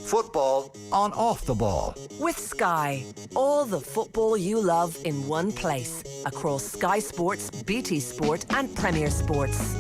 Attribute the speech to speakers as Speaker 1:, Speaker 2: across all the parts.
Speaker 1: Football on Off the Ball.
Speaker 2: With Sky. All the football you love in one place. Across Sky Sports, BT Sport and Premier Sports.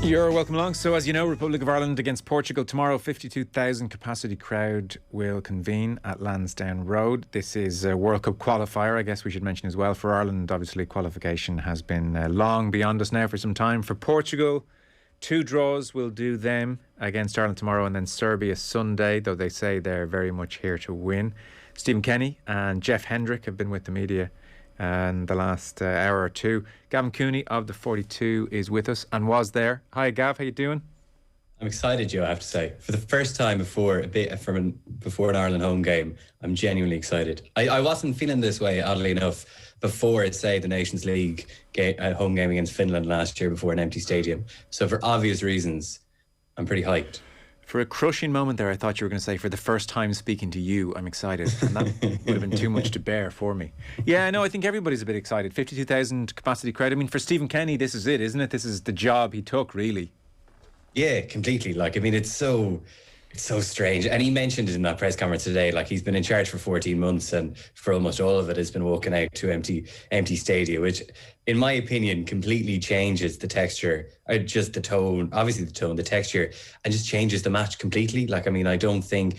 Speaker 3: You're welcome along. So, as you know, Republic of Ireland against Portugal tomorrow. 52,000 capacity crowd will convene at Lansdowne Road. This is a World Cup qualifier, I guess we should mention as well. For Ireland, obviously, qualification has been long beyond us now for some time. For Portugal, 2 draws will do them against Ireland tomorrow, and then Serbia Sunday, though they say they're very much here to win. Stephen Kenny and Jeff Hendrick have been with the media in the last hour or two. Gavin Cooney of the 42 is with us and was there. Hi Gav, how you doing?
Speaker 4: I'm excited, Joe, I have to say. For the first time before an Ireland home game, I'm genuinely excited. I wasn't feeling this way, oddly enough, before, say, the Nations League home game against Finland last year before an empty stadium. So for obvious reasons, I'm pretty hyped.
Speaker 3: For a crushing moment there, I thought you were going to say, for the first time speaking to you, I'm excited. And that would have been too much to bear for me. Yeah, no, I think everybody's a bit excited. 52,000 capacity crowd. I mean, for Stephen Kenny, this is it, isn't it? This is the job he took, really. Yeah,
Speaker 4: completely. It's so strange. And he mentioned it in that press conference today. He's been in charge for 14 months and for almost all of it has been walking out to empty stadia, which, in my opinion, completely changes the texture, just the tone, obviously the tone, the texture, and just changes the match completely. I don't think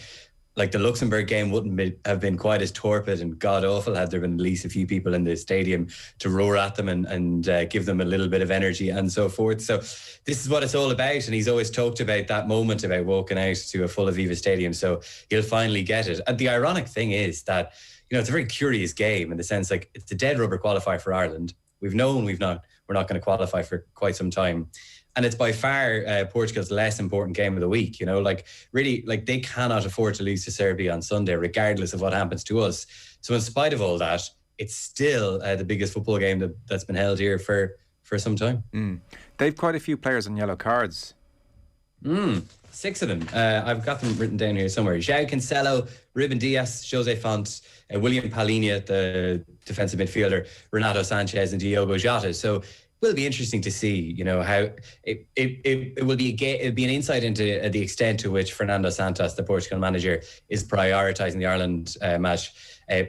Speaker 4: the Luxembourg game wouldn't have been quite as torpid and god-awful had there been at least a few people in the stadium to roar at them and give them a little bit of energy and so forth. So this is what it's all about, and he's always talked about that moment about walking out to a full Aviva stadium, so he'll finally get it. And the ironic thing is that, it's a very curious game in the sense, it's a dead rubber qualifier for Ireland. We've known we're not going to qualify for quite some time. And it's by far Portugal's less important game of the week. They cannot afford to lose to Serbia on Sunday, regardless of what happens to us. So in spite of all that, it's still the biggest football game that's been held here for some time.
Speaker 3: They've quite a few players on yellow cards.
Speaker 4: 6 of them. I've got them written down here somewhere. João Cancelo, Ruben Dias, Jose Font, William Palhinha, the defensive midfielder, Renato Sanchez and Diogo Jota. So will be interesting to see, how it will be. It'll be an insight into the extent to which Fernando Santos, the Portugal manager, is prioritising the Ireland match,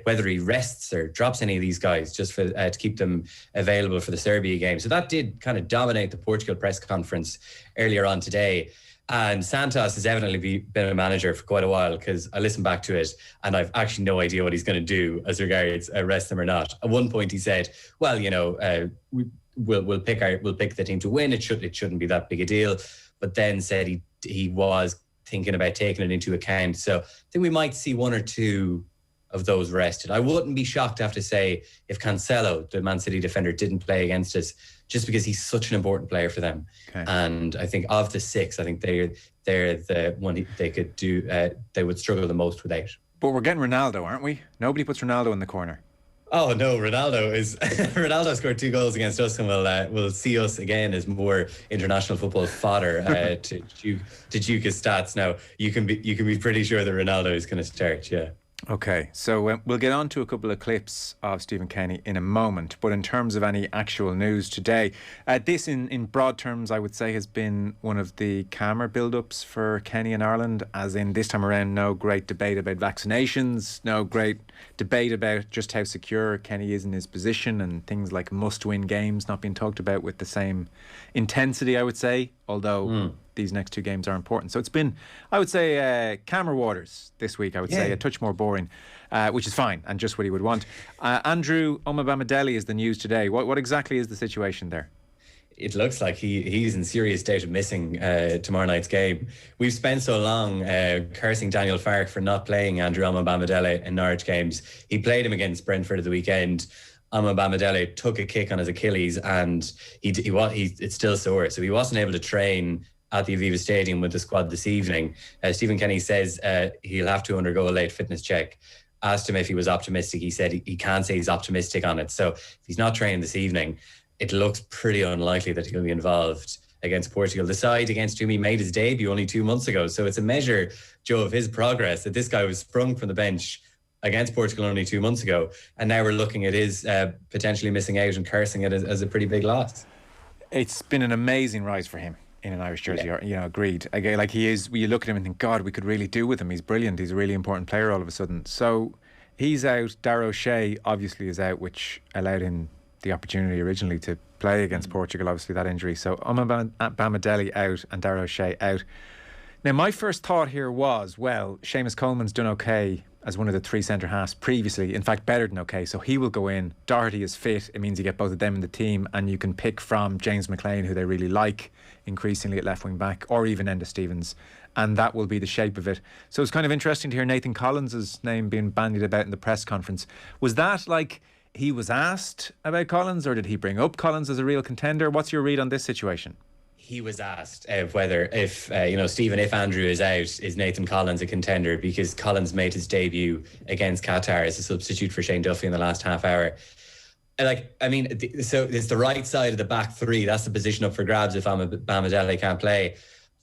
Speaker 4: whether he rests or drops any of these guys just for to keep them available for the Serbia game. So that did kind of dominate the Portugal press conference earlier on today. And Santos has evidently been a manager for quite a while, because I listened back to it and I've actually no idea what he's going to do as regards rest them or not. At one point he said, well, we'll pick the team to win. It shouldn't be that big a deal. But then said he was thinking about taking it into account. So I think we might see 1 or 2 of those rested. I wouldn't be shocked to have to say if Cancelo, the Man City defender, didn't play against us, just because he's such an important player for them. Okay. And I think of the 6, I think they're the one they could do. They would struggle the most without.
Speaker 3: But we're getting Ronaldo, aren't we? Nobody puts Ronaldo in the corner.
Speaker 4: Oh no, Ronaldo scored 2 goals against us, and will see us again as more international football fodder to duke his stats. Now you can be pretty sure that Ronaldo is going to start. Yeah.
Speaker 3: Okay, so we'll get on to a couple of clips of Stephen Kenny in a moment, but in terms of any actual news today, this in broad terms I would say has been one of the calmer build-ups for Kenny in Ireland, as in this time around no great debate about vaccinations, no great debate about just how secure Kenny is in his position, and things like must-win games not being talked about with the same intensity, I would say, although these next 2 games are important. So it's been, I would say, calmer waters this week. I would say a touch more boring, which is fine and just what he would want. Andrew Omobamidele is the news today. What exactly is the situation there?
Speaker 4: It looks like he's in serious doubt of missing tomorrow night's game. We've spent so long cursing Daniel Farke for not playing Andrew Omobamidele in Norwich games. He played him against Brentford at the weekend. Omobamidele took a kick on his Achilles and it's still sore, so he wasn't able to train at the Aviva Stadium with the squad this evening. Stephen Kenny says he'll have to undergo a late fitness check. Asked him if he was optimistic. He said he can't say he's optimistic on it. So if he's not training this evening, it looks pretty unlikely that he'll be involved against Portugal, the side against whom he made his debut only 2 months ago. So it's a measure, Joe, of his progress, that this guy was sprung from the bench against Portugal only 2 months ago, and now we're looking at his potentially missing out and cursing it as a pretty big loss.
Speaker 3: It's been an amazing rise for him. in an Irish jersey. Agreed. Again, like he is, you look at him and think, God, we could really do with him. He's brilliant. He's a really important player all of a sudden. So he's out. Darragh O'Shea obviously is out, which allowed him the opportunity originally to play against Portugal, obviously that injury. So Bamadeli out and Darragh O'Shea out. Now, my first thought here was, well, Seamus Coleman's done okay as one of the three centre halves previously, in fact better than okay, so he will go in. Doherty is fit, it means you get both of them in the team, and you can pick from James McLean, who they really like increasingly at left wing back, or even Enda Stevens, and that will be the shape of it. So it's kind of interesting to hear Nathan Collins' name being bandied about in the press conference. Was that like he was asked about Collins, or did he bring up Collins as a real contender? What's your read on this situation?
Speaker 4: He was asked whether, if Stephen, if Andrew is out, is Nathan Collins a contender, because Collins made his debut against Qatar as a substitute for Shane Duffy in the last half hour. So it's the right side of the back three. That's the position up for grabs if Bamadeli can't play.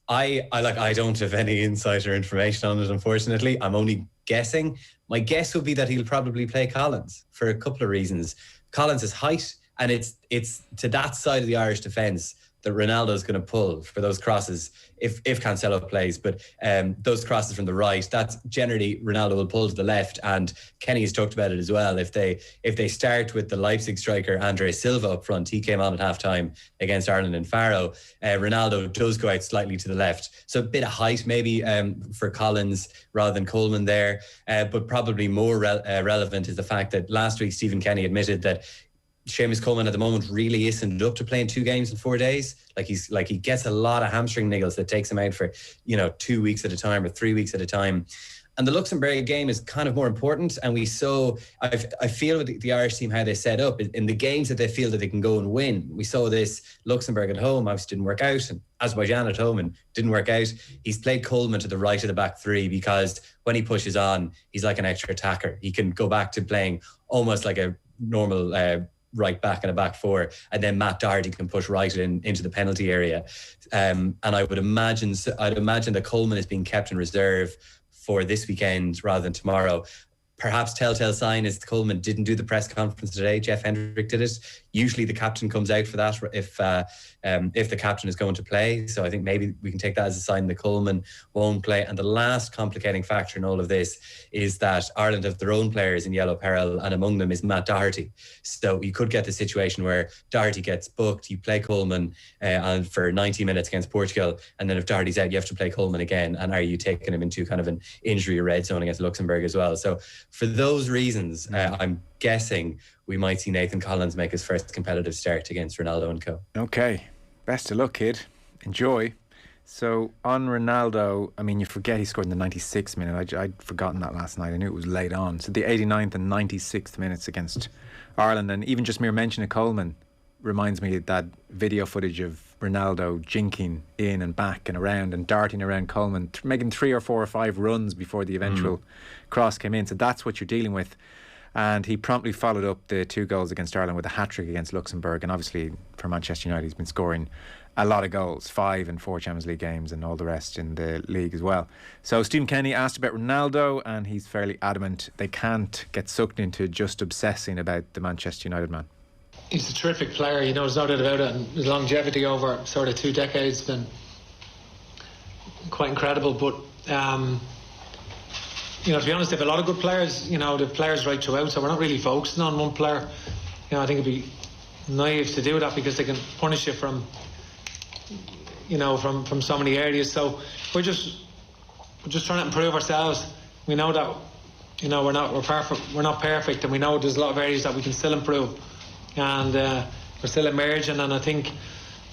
Speaker 4: I don't have any insight or information on it, unfortunately. I'm only guessing. My guess would be that he'll probably play Collins for a couple of reasons. Collins' height, and it's to that side of the Irish defence that Ronaldo is going to pull for those crosses if Cancelo plays. But those crosses from the right, that's generally Ronaldo will pull to the left. And Kenny has talked about it as well. If they start with the Leipzig striker Andre Silva up front, he came on at half-time against Ireland in Faro. Ronaldo does go out slightly to the left. So a bit of height maybe for Collins rather than Coleman there. But probably more relevant is the fact that last week Stephen Kenny admitted that Seamus Coleman at the moment really isn't up to playing 2 games in 4 days. He gets a lot of hamstring niggles that takes him out for 2 weeks at a time or 3 weeks at a time. And the Luxembourg game is kind of more important. And I feel with the Irish team, how they set up in the games that they feel that they can go and win. We saw this Luxembourg at home, obviously didn't work out, and Azerbaijan at home and didn't work out. He's played Coleman to the right of the back three because when he pushes on, he's like an extra attacker. He can go back to playing almost like a normal right back and a back four, and then Matt Doherty can push right into the penalty area. And I'd imagine that Coleman is being kept in reserve for this weekend rather than tomorrow. Perhaps telltale sign is Coleman didn't do the press conference today. Jeff Hendrick did it. Usually the captain comes out for that if the captain is going to play. So I think maybe we can take that as a sign that Coleman won't play. And the last complicating factor in all of this is that Ireland have their own players in yellow peril, and among them is Matt Doherty. So you could get the situation where Doherty gets booked, you play Coleman and for 90 minutes against Portugal, and then if Doherty's out, you have to play Coleman again. And are you taking him into kind of an injury red zone against Luxembourg as well? So for those reasons, I'm guessing we might see Nathan Collins make his first competitive start against Ronaldo and co.
Speaker 3: Okay, best of luck, kid. Enjoy. So on Ronaldo, I mean, you forget he scored in the 96th minute. I'd forgotten that last night. I knew it was late on. So the 89th and 96th minutes against Ireland, and even just mere mention of Coleman reminds me of that video footage of Ronaldo jinking in and back and around and darting around Coleman, making 3 or 4 or 5 runs before the eventual cross came in. So that's what you're dealing with. And he promptly followed up the 2 goals against Ireland with a hat-trick against Luxembourg. And obviously for Manchester United, he's been scoring a lot of goals, 5 and 4 Champions League games and all the rest in the league as well. So Stephen Kenny asked about Ronaldo, and he's fairly adamant they can't get sucked into just obsessing about the Manchester United man.
Speaker 1: He's a terrific player, there's no doubt about it, and his longevity over sort of 2 decades has been quite incredible. But to be honest, they have a lot of good players. They have players right throughout, so we're not really focusing on one player. I think it'd be naive to do that because they can punish you from so many areas. So we're just trying to improve ourselves. We know that we're not perfect, and we know there's a lot of areas that we can still improve, and we're still emerging. And I think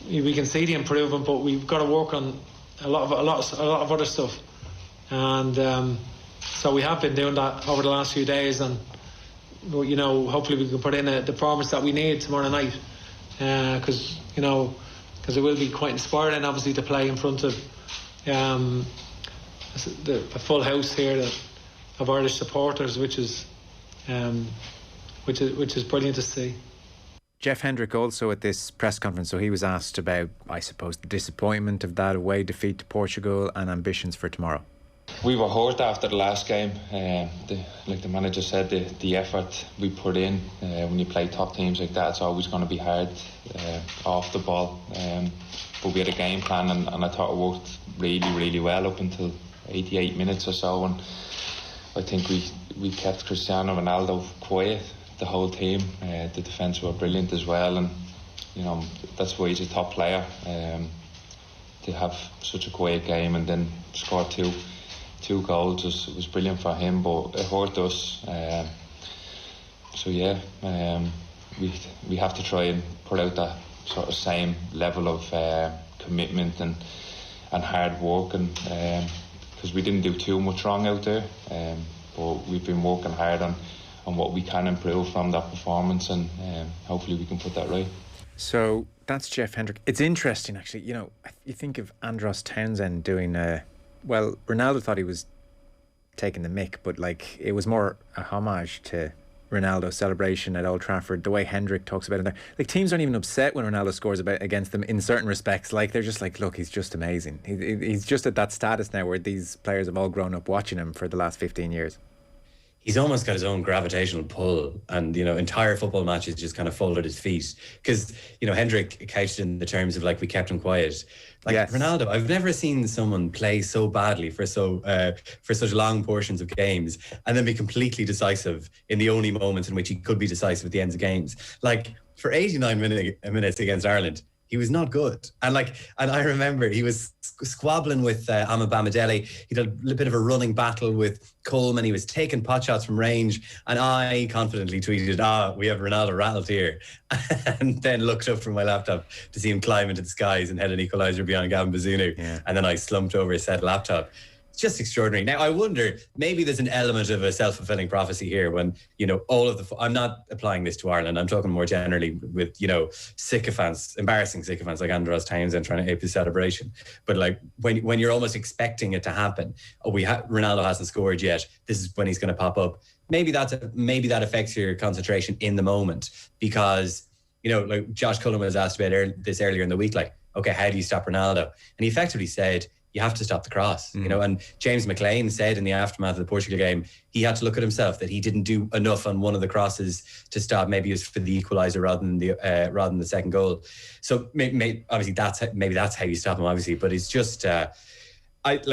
Speaker 1: we can see the improvement, but we've got to work on a lot of other stuff. And so we have been doing that over the last few days, and hopefully we can put in the performance that we need tomorrow night, because it will be quite inspiring, obviously, to play in front of the full house here of Irish supporters, which is brilliant to see.
Speaker 3: Jeff Hendrick also at this press conference, so he was asked about, I suppose, the disappointment of that away defeat to Portugal and ambitions for tomorrow.
Speaker 5: We were hurt after the last game. Like the manager said, the effort we put in when you play top teams like that, it's always going to be hard off the ball. But we had a game plan, and I thought it worked really, really well up until 88 minutes or so. And I think we kept Cristiano Ronaldo quiet, the whole team. The defence were brilliant as well, and that's why he's a top player. To have such a quiet game and then score two goals was brilliant for him, but it hurt us. So yeah, we have to try and put out that sort of same level of commitment and hard work, and because we didn't do too much wrong out there, but we've been working hard on what we can improve from that performance, and hopefully we can put that right.
Speaker 3: So that's Jeff Hendrick. It's interesting, actually. You think of Andros Townsend doing well, Ronaldo thought he was taking the mick, but it was more a homage to Ronaldo's celebration at Old Trafford, the way Hendrick talks about it there. Teams aren't even upset when Ronaldo scores against them in certain respects. They're just look, he's just amazing. He's just at that status now where these players have all grown up watching him for the last 15 years.
Speaker 4: He's almost got his own gravitational pull, and entire football matches just kind of fall at his feet, because Hendrick couched in the terms of we kept him quiet. Yes. Ronaldo, I've never seen someone play so badly for such long portions of games and then be completely decisive in the only moments in which he could be decisive at the ends of games. For 89 minutes against Ireland, he was not good. And I remember he was squabbling with Amabamidele. He had a little bit of a running battle with Coleman. He was taking pot shots from range. And I confidently tweeted, we have Ronaldo rattled here. And then looked up from my laptop to see him climb into the skies and head an equaliser beyond Gavin Bazunu. Yeah. And then I slumped over his set laptop. It's just extraordinary. Now, I wonder, maybe there's an element of a self-fulfilling prophecy here when, all of I'm not applying this to Ireland. I'm talking more generally with, sycophants, embarrassing sycophants like Andros Townsend trying to ape the celebration. But when you're almost expecting it to happen, Ronaldo hasn't scored yet, this is when he's going to pop up. Maybe that affects your concentration in the moment, because, Josh Cullen was asked about this earlier in the week, okay, how do you stop Ronaldo? And he effectively said, you have to stop the cross, and James McLean said in the aftermath of the Portugal game, he had to look at himself, that he didn't do enough on one of the crosses to stop. Maybe it was for the equaliser rather than the second goal. So obviously that's how you stop him, obviously. But it's just, I've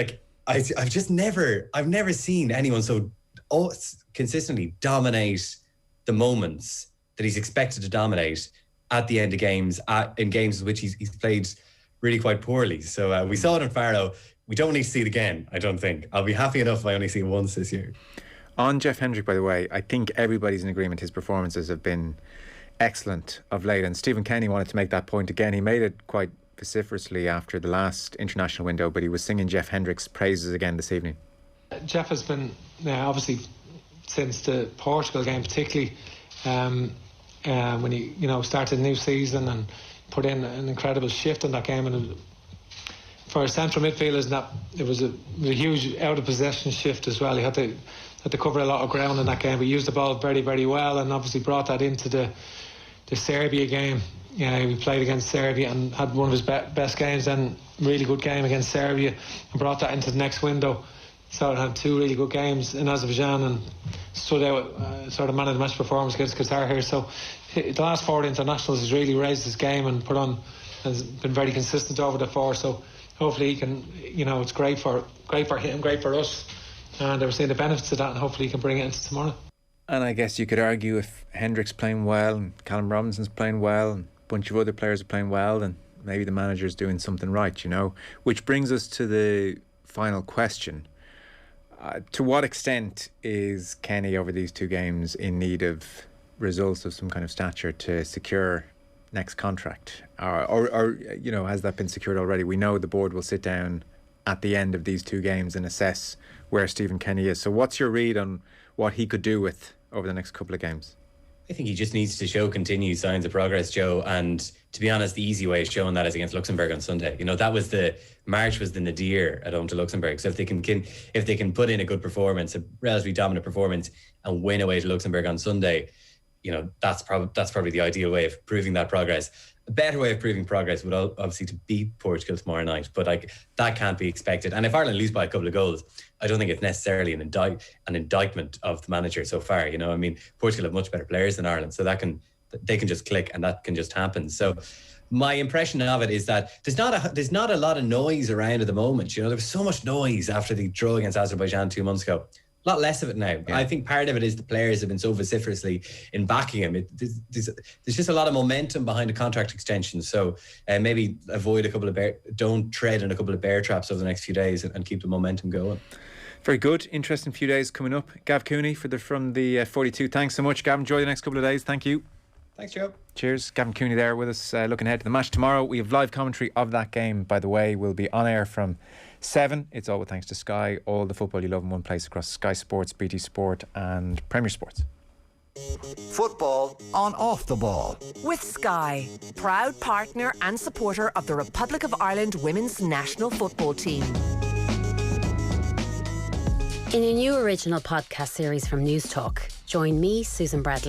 Speaker 4: never seen anyone so consistently dominate the moments that he's expected to dominate at the end of games, in games in which he's played really quite poorly. So we saw it in Faro. We don't need to see it again, I don't think. I'll be happy enough if I only see it once this year.
Speaker 3: On Jeff Hendrick, by the way, I think everybody's in agreement his performances have been excellent of late, and Stephen Kenny wanted to make that point again. He made it quite vociferously after the last international window, but he was singing Jeff Hendrick's praises again this evening.
Speaker 1: Jeff has been, obviously, since the Portugal game particularly, when he started a new season and put in an incredible shift in that game, and for central midfielders, it was a huge out of possession shift as well. He had to cover a lot of ground in that game, but used the ball very, very well, and obviously brought that into the Serbia game. He played against Serbia and had one of his best games, and really good game against Serbia, and brought that into the next window. So it had two really good games in Azerbaijan and stood out sort of man of the match performance against Qatar here. So the last four internationals has really raised his game and has been very consistent over the four. So hopefully he can, it's great for him, great for us, and we're seeing the benefits of that, and hopefully he can bring it into tomorrow.
Speaker 3: And I guess you could argue if Hendrick's playing well and Callum Robinson's playing well and a bunch of other players are playing well, then maybe the manager's doing something right, Which brings us to the final question. To what extent is Kenny over these two games in need of results of some kind of stature to secure next contract? Or has that been secured already? We know the board will sit down at the end of these two games and assess where Stephen Kenny is. So what's your read on what he could do with over the next couple of games?
Speaker 4: I think he just needs to show continued signs of progress, Joe. And to be honest, the easy way of showing that is against Luxembourg on Sunday. That was March was the nadir at home to Luxembourg. So if they can put in a good performance, a relatively dominant performance, and win away to Luxembourg on Sunday, that's probably the ideal way of proving that progress. A better way of proving progress would obviously to beat Portugal tomorrow night, but that can't be expected. And if Ireland lose by a couple of goals, I don't think it's necessarily an indictment of the manager so far. I mean, Portugal have much better players than Ireland, so they can just click and that can just happen. So my impression of it is that there's not a lot of noise around at the moment. There was so much noise after the draw against Azerbaijan 2 months ago. A lot less of it now. Yeah. I think part of it is the players have been so vociferously in backing him. There's just a lot of momentum behind the contract extension. So maybe don't tread in a couple of bear traps over the next few days and keep the momentum going.
Speaker 3: Very good. Interesting few days coming up. Gav Cooney from the 42. Thanks so much, Gav. Enjoy the next couple of days. Thank you.
Speaker 4: Thanks, Joe. Cheers.
Speaker 3: Gavin Cooney there with us, looking ahead to the match tomorrow. We have live commentary of that game, by the way. We'll be on air from 7. It's all thanks to Sky. All the football you love in one place across Sky Sports, BT Sport and Premier Sports.
Speaker 6: Football on Off the Ball.
Speaker 2: With Sky, proud partner and supporter of the Republic of Ireland women's national football team.
Speaker 7: In a new original podcast series from News Talk, join me, Susan Bradley,